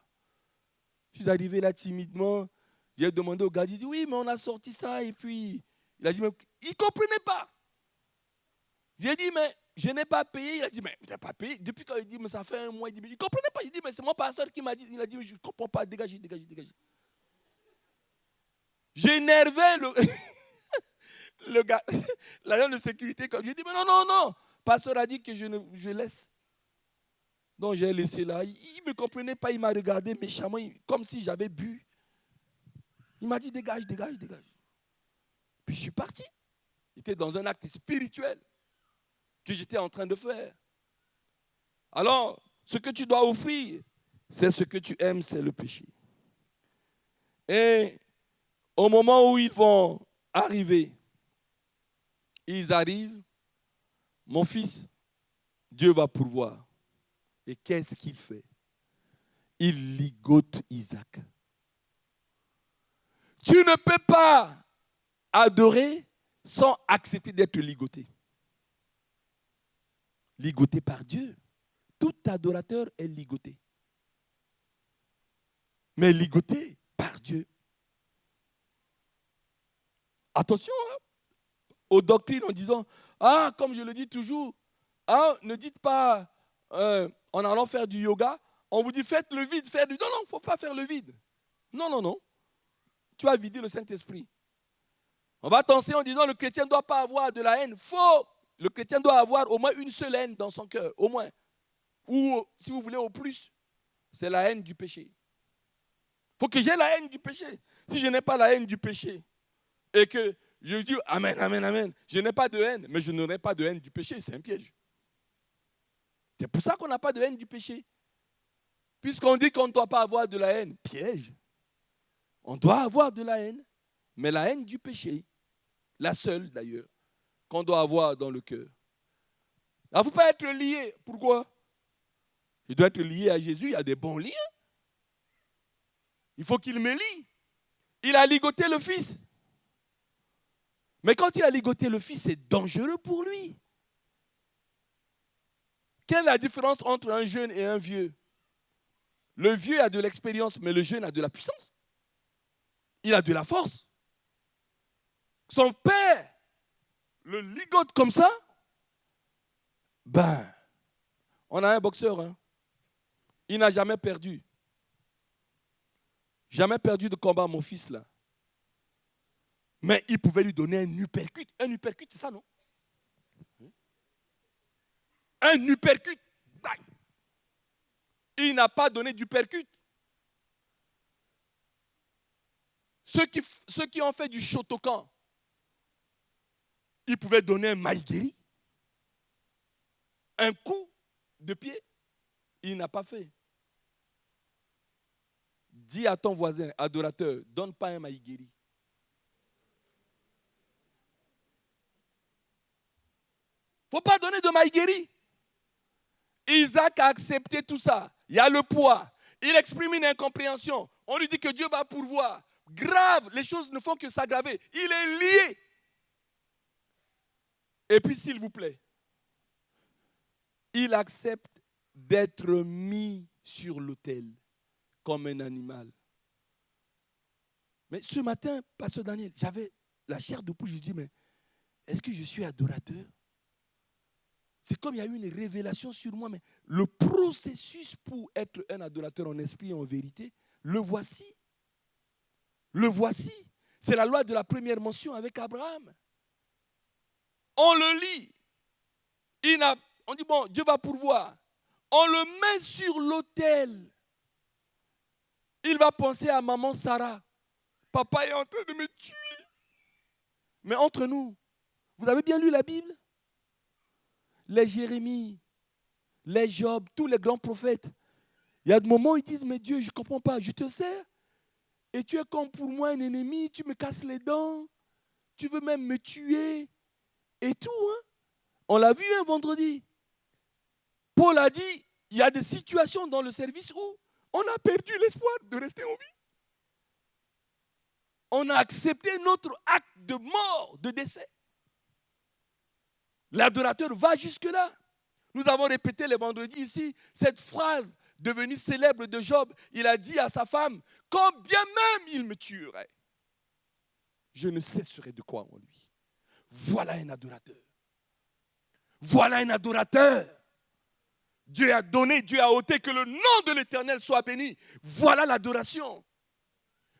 Je suis arrivé là timidement. J'ai demandé au gars, il dit, oui, mais on a sorti ça. Et puis, il a dit, mais il ne comprenait pas. J'ai dit, mais je n'ai pas payé. Il a dit, mais tu n'as pas payé. Depuis quand il dit, mais ça fait un mois. Il ne comprenait pas. Il dit, mais c'est mon pasteur qui m'a dit. Il a dit, mais je ne comprends pas. Dégagez. J'ai énervé le gars, l'agent de sécurité. J'ai dit, mais non. Pasteur a dit que je laisse. Donc j'ai laissé là. Il ne me comprenait pas. Il m'a regardé méchamment, comme si j'avais bu. Il m'a dit, dégage. Puis je suis parti. J'étais dans un acte spirituel que j'étais en train de faire. Alors, ce que tu dois offrir, c'est ce que tu aimes, c'est le péché. Et au moment où ils vont arriver, ils arrivent, mon fils, Dieu va pourvoir. Et qu'est-ce qu'il fait? Il ligote Isaac. Tu ne peux pas adorer sans accepter d'être ligoté. Ligoté par Dieu. Tout adorateur est ligoté. Mais ligoté par Dieu. Attention aux doctrines en disant, comme je le dis toujours, ne dites pas en allant faire du yoga, on vous dit faites le vide, Non, il ne faut pas faire le vide. Non. Tu vas vider le Saint-Esprit. On va t'enseigner en disant le chrétien ne doit pas avoir de la haine. Faux. Le chrétien doit avoir au moins une seule haine dans son cœur, au moins. Ou, si vous voulez, au plus, c'est la haine du péché. Il faut que j'ai la haine du péché. Si je n'ai pas la haine du péché et que je dis amen, je n'ai pas de haine, mais je n'aurai pas de haine du péché, c'est un piège. C'est pour ça qu'on n'a pas de haine du péché. Puisqu'on dit qu'on ne doit pas avoir de la haine, piège. On doit avoir de la haine, mais la haine du péché, la seule d'ailleurs, qu'on doit avoir dans le cœur. Il ne faut pas être lié. Pourquoi? Il doit être lié à Jésus, il y a des bons liens. Il faut qu'il me lie. Il a ligoté le Fils. Mais quand il a ligoté le Fils, c'est dangereux pour lui. Quelle est la différence entre un jeune et un vieux? Le vieux a de l'expérience, mais le jeune a de la puissance. Il a de la force. Son père le ligote comme ça. On a un boxeur. Hein. Il n'a jamais perdu. Jamais perdu de combat, mon fils, là. Mais il pouvait lui donner un uppercut. Un uppercut, c'est ça, non? Un uppercut. Il n'a pas donné d'uppercut. Ceux qui ont fait du Shotokan, ils pouvaient donner un maïgeri. Un coup de pied. Il n'a pas fait. Dis à ton voisin, adorateur, donne pas un maïgeri. Il ne faut pas donner de maïgeri. Isaac a accepté tout ça. Il y a le poids. Il exprime une incompréhension. On lui dit que Dieu va pourvoir. Grave, les choses ne font que s'aggraver. Il est lié. Et puis, s'il vous plaît, il accepte d'être mis sur l'autel comme un animal. Mais ce matin, pasteur Daniel, j'avais la chair de poule. Je dis, mais est-ce que je suis adorateur? C'est comme il y a eu une révélation sur moi, mais le processus pour être un adorateur en esprit et en vérité, le voici. Le voici. C'est la loi de la première mention avec Abraham. On le lit. On dit, bon, Dieu va pourvoir. On le met sur l'autel. Il va penser à maman Sarah. Papa est en train de me tuer. Mais entre nous, vous avez bien lu la Bible? Les Jérémie, les Job, tous les grands prophètes. Il y a des moments où ils disent, mais Dieu, je ne comprends pas, je te sers. Et tu es comme pour moi un ennemi, tu me casses les dents, tu veux même me tuer. et tout. Hein. On l'a vu un vendredi. Paul a dit, il y a des situations dans le service où on a perdu l'espoir de rester en vie. On a accepté notre acte de mort, de décès. L'adorateur va jusque-là. Nous avons répété le vendredi ici cette phrase devenue célèbre de Job. Il a dit à sa femme, quand bien même il me tuerait, je ne cesserai de croire en lui. Voilà un adorateur. Voilà un adorateur. Dieu a donné, Dieu a ôté, que le nom de l'Éternel soit béni. Voilà l'adoration.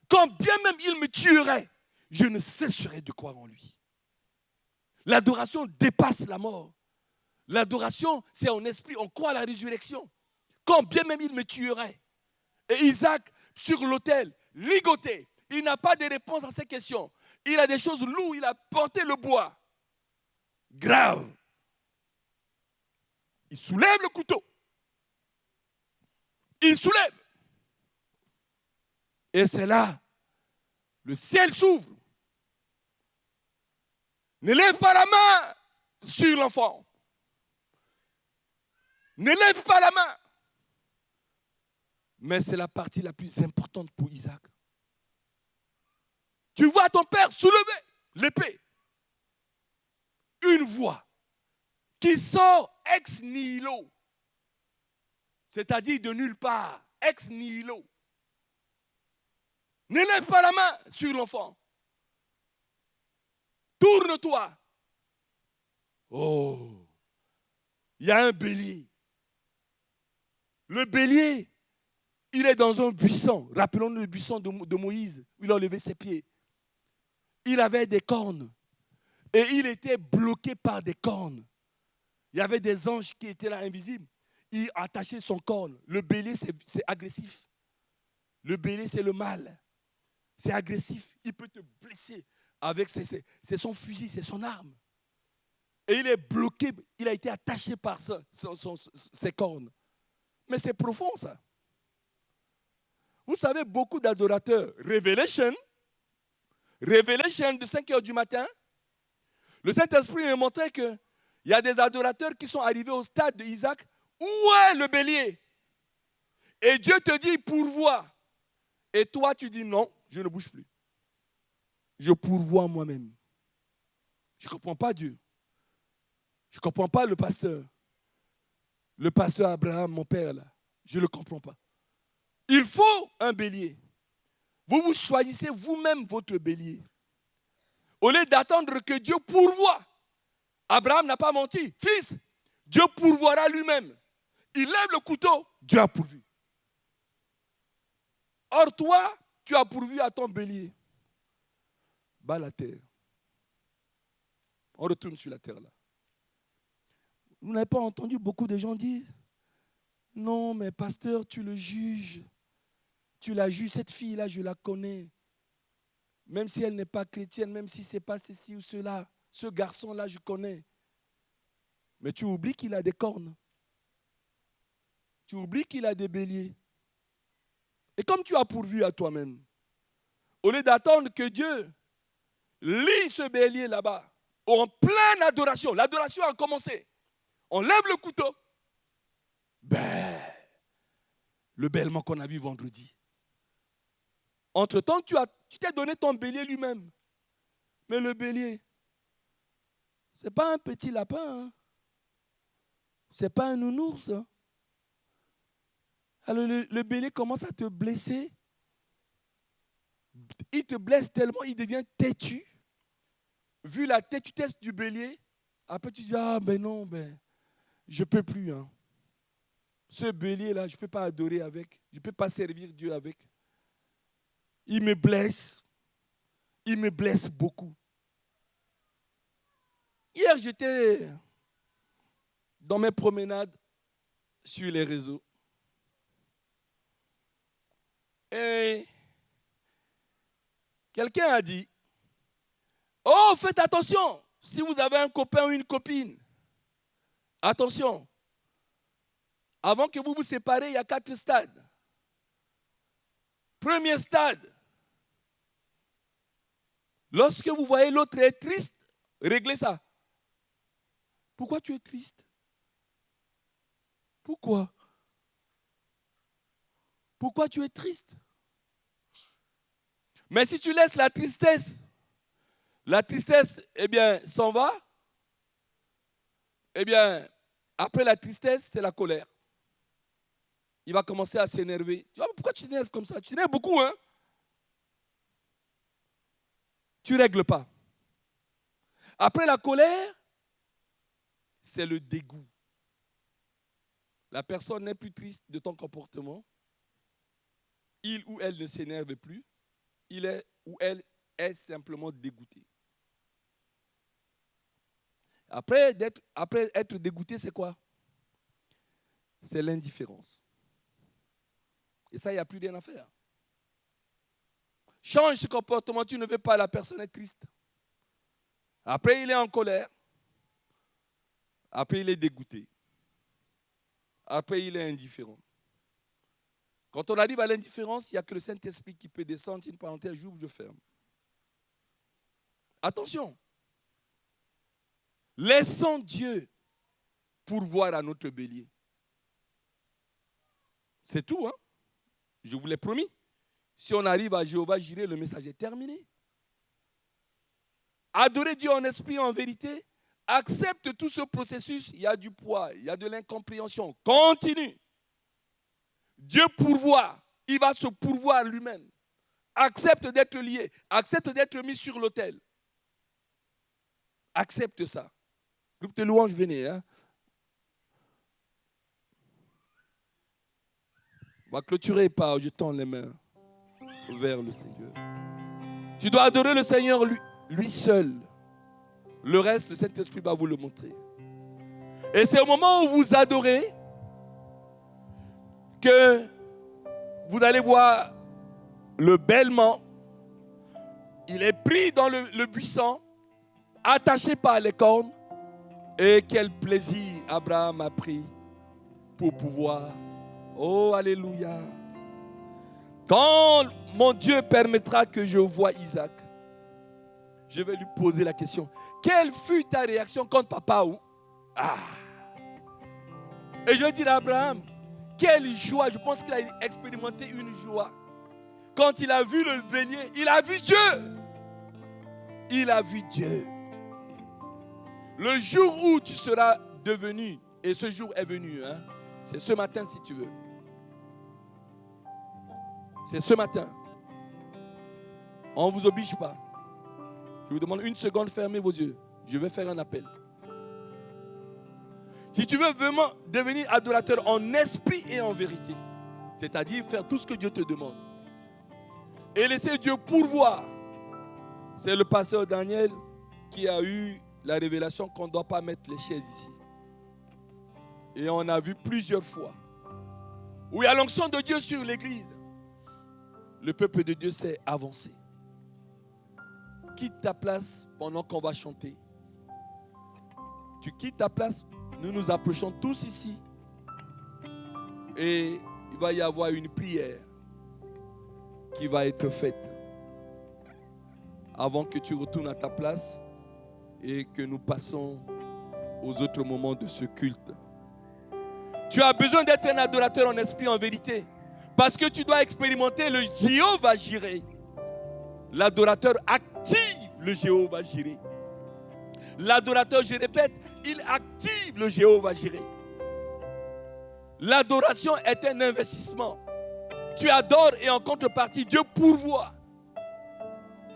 Quand bien même il me tuerait, je ne cesserai de croire en lui. L'adoration dépasse la mort. L'adoration, c'est en esprit, on croit à la résurrection. Quand bien même il me tuerait. Et Isaac, sur l'autel, ligoté, il n'a pas de réponse à ces questions. Il a des choses lourdes, il a porté le bois. Grave. Il soulève le couteau. Il soulève. Et c'est là, le ciel s'ouvre. Ne lève pas la main sur l'enfant. Ne lève pas la main. Mais c'est la partie la plus importante pour Isaac. Tu vois ton père soulever l'épée. Une voix qui sort ex nihilo, c'est-à-dire de nulle part, ex nihilo. Ne lève pas la main sur l'enfant. Tourne-toi. Oh, il y a un bélier. Le bélier, il est dans un buisson. Rappelons-nous le buisson de Moïse, où il a levé ses pieds. Il avait des cornes. Et il était bloqué par des cornes. Il y avait des anges qui étaient là invisibles. Ils attachaient son corne. Le bélier, c'est agressif. Le bélier, c'est le mal. C'est agressif. Il peut te blesser. C'est son fusil, c'est son arme. Et il est bloqué. Il a été attaché par ses cornes. Mais c'est profond, ça. Vous savez, beaucoup d'adorateurs, Révélation de 5 heures du matin, le Saint-Esprit me montrait qu'il y a des adorateurs qui sont arrivés au stade d'Isaac. Où est le bélier? Et Dieu te dit, pourvois. Et toi, tu dis, non, je ne bouge plus. Je pourvois moi-même. Je ne comprends pas Dieu. Je ne comprends pas le pasteur. Le pasteur Abraham, mon père, là. Je ne le comprends pas. Il faut un bélier. Vous choisissez vous-même votre bélier. Au lieu d'attendre que Dieu pourvoie. Abraham n'a pas menti. Fils, Dieu pourvoira lui-même. Il lève le couteau, Dieu a pourvu. Or, toi, tu as pourvu à ton bélier. Bas la terre. On retourne sur la terre là. Vous n'avez pas entendu beaucoup de gens dire, non, mais pasteur, tu le juges. Tu la juges, cette fille-là, je la connais. Même si elle n'est pas chrétienne, même si ce n'est pas ceci ou cela, ce garçon-là, je connais. Mais tu oublies qu'il a des cornes. Tu oublies qu'il a des béliers. Et comme tu as pourvu à toi-même, au lieu d'attendre que Dieu lie ce bélier là-bas, en pleine adoration, l'adoration a commencé. On lève le couteau. Le bêlement qu'on a vu vendredi. Entre-temps, tu t'es donné ton bélier lui-même. Mais le bélier, ce n'est pas un petit lapin. Hein. Ce n'est pas un nounours. Hein. Alors le bélier commence à te blesser. Il te blesse tellement, il devient têtu. Vu la têtutesse du bélier, après tu dis, ah ben non, je ne peux plus. Hein. Ce bélier-là, je ne peux pas adorer avec. Je ne peux pas servir Dieu avec. Il me blesse. Il me blesse beaucoup. Hier, j'étais dans mes promenades sur les réseaux. Et quelqu'un a dit, oh, faites attention, si vous avez un copain ou une copine, attention, avant que vous vous séparez, il y a 4 stades. Premier stade, lorsque vous voyez l'autre est triste, réglez ça. Pourquoi tu es triste? Pourquoi? Pourquoi tu es triste? Mais si tu laisses la tristesse, eh bien, s'en va. Eh bien, après la tristesse, c'est la colère. Il va commencer à s'énerver. Tu vois, pourquoi tu t'énerves comme ça? Tu t'énerves beaucoup, hein? Tu ne règles pas. Après la colère, c'est le dégoût. La personne n'est plus triste de ton comportement. Il ou elle ne s'énerve plus. Il est ou elle est simplement dégoûté. Après être dégoûté, c'est quoi? C'est l'indifférence. Et ça, il n'y a plus rien à faire. Change ce comportement, tu ne veux pas, la personne est triste. Après, il est en colère. Après, il est dégoûté. Après, il est indifférent. Quand on arrive à l'indifférence, il n'y a que le Saint-Esprit qui peut descendre. Une parenthèse, j'ouvre, je ferme. Attention. Laissons Dieu pourvoir à notre bélier. C'est tout, hein? Je vous l'ai promis. Si on arrive à Jéhovah Jireh, le message est terminé. Adorer Dieu en esprit et en vérité. Accepte tout ce processus. Il y a du poids, il y a de l'incompréhension. Continue. Dieu pourvoit. Il va se pourvoir lui-même. Accepte d'être lié. Accepte d'être mis sur l'autel. Accepte ça. Groupe de louanges, venez. Hein? On va clôturer par jetant les mains vers le Seigneur. Tu dois adorer le Seigneur lui seul. Le reste, le Saint-Esprit va vous le montrer. Et c'est au moment où vous adorez que vous allez voir le bêlement. Il est pris dans le buisson, attaché par les cornes. Et quel plaisir Abraham a pris pour pouvoir. Oh, alléluia. Quand mon Dieu permettra que je voie Isaac, je vais lui poser la question. Quelle fut ta réaction quand papa ou? Et je vais dire à Abraham, quelle joie. Je pense qu'il a expérimenté une joie. Quand il a vu le bélier, il a vu Dieu. Il a vu Dieu. Le jour où tu seras devenu, et ce jour est venu, hein, c'est ce matin si tu veux. C'est ce matin. On ne vous oblige pas. Je vous demande une seconde, fermez vos yeux. Je vais faire un appel. Si tu veux vraiment devenir adorateur en esprit et en vérité, c'est-à-dire faire tout ce que Dieu te demande, et laisser Dieu pourvoir, c'est le pasteur Daniel qui a eu la révélation qu'on ne doit pas mettre les chaises ici. Et on a vu plusieurs fois où il y a l'onction de Dieu sur l'église. Le peuple de Dieu s'est avancé. Quitte ta place pendant qu'on va chanter. Tu quittes ta place, nous nous approchons tous ici. Et il va y avoir une prière qui va être faite avant que tu retournes à ta place et que nous passons aux autres moments de ce culte. Tu as besoin d'être un adorateur en esprit, en vérité, parce que tu dois expérimenter le Jéhovah Jireh. L'adorateur active le Jéhovah Jireh. L'adorateur, je répète, il active le Jéhovah Jireh. L'adoration est un investissement. Tu adores et en contrepartie, Dieu pourvoit.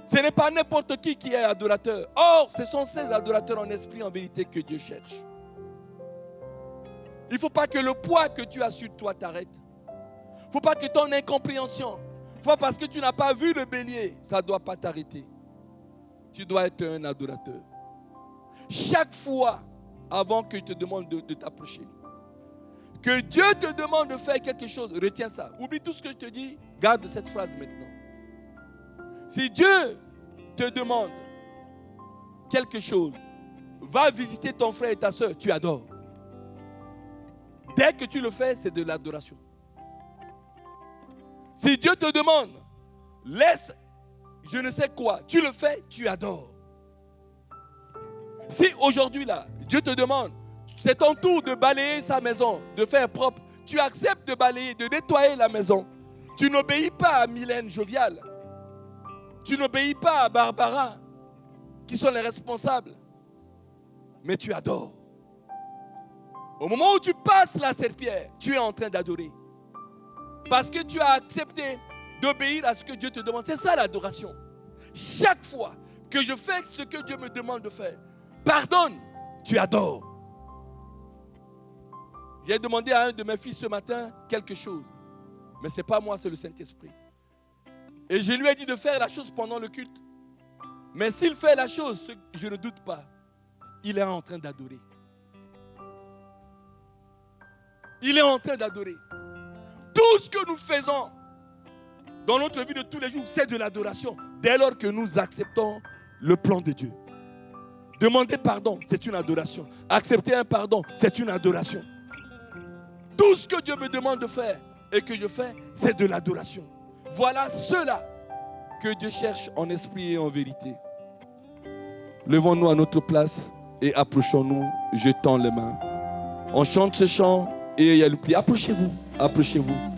Ce n'est pas n'importe qui est adorateur. Or, ce sont ces adorateurs en esprit, en vérité, que Dieu cherche. Il ne faut pas que le poids que tu as sur toi t'arrête. Il ne faut pas que ton incompréhension, il ne faut pas parce que tu n'as pas vu le bélier, ça ne doit pas t'arrêter. Tu dois être un adorateur. Chaque fois, avant que je te demande de t'approcher, que Dieu te demande de faire quelque chose, retiens ça. Oublie tout ce que je te dis, garde cette phrase maintenant. Si Dieu te demande quelque chose, va visiter ton frère et ta soeur, tu adores. Dès que tu le fais, c'est de l'adoration. Si Dieu te demande, laisse je ne sais quoi, tu le fais, tu adores. Si aujourd'hui là, Dieu te demande, c'est ton tour de balayer sa maison, de faire propre. Tu acceptes de balayer, de nettoyer la maison. Tu n'obéis pas à Mylène Jovial. Tu n'obéis pas à Barbara, qui sont les responsables. Mais tu adores. Au moment où tu passes la serpillière, tu es en train d'adorer. Parce que tu as accepté d'obéir à ce que Dieu te demande. C'est ça l'adoration. Chaque fois que je fais ce que Dieu me demande de faire, pardonne, tu adores. J'ai demandé à un de mes fils ce matin quelque chose. Mais ce n'est pas moi, c'est le Saint-Esprit. Et je lui ai dit de faire la chose pendant le culte. Mais s'il fait la chose, je ne doute pas, il est en train d'adorer. Il est en train d'adorer. Tout ce que nous faisons dans notre vie de tous les jours, c'est de l'adoration. Dès lors que nous acceptons le plan de Dieu. Demander pardon, c'est une adoration. Accepter un pardon, c'est une adoration. Tout ce que Dieu me demande de faire et que je fais, c'est de l'adoration. Voilà cela que Dieu cherche en esprit et en vérité. Levons-nous à notre place et approchons-nous, jetons les mains. On chante ce chant et il y a le pli. Approchez-vous, approchez-vous.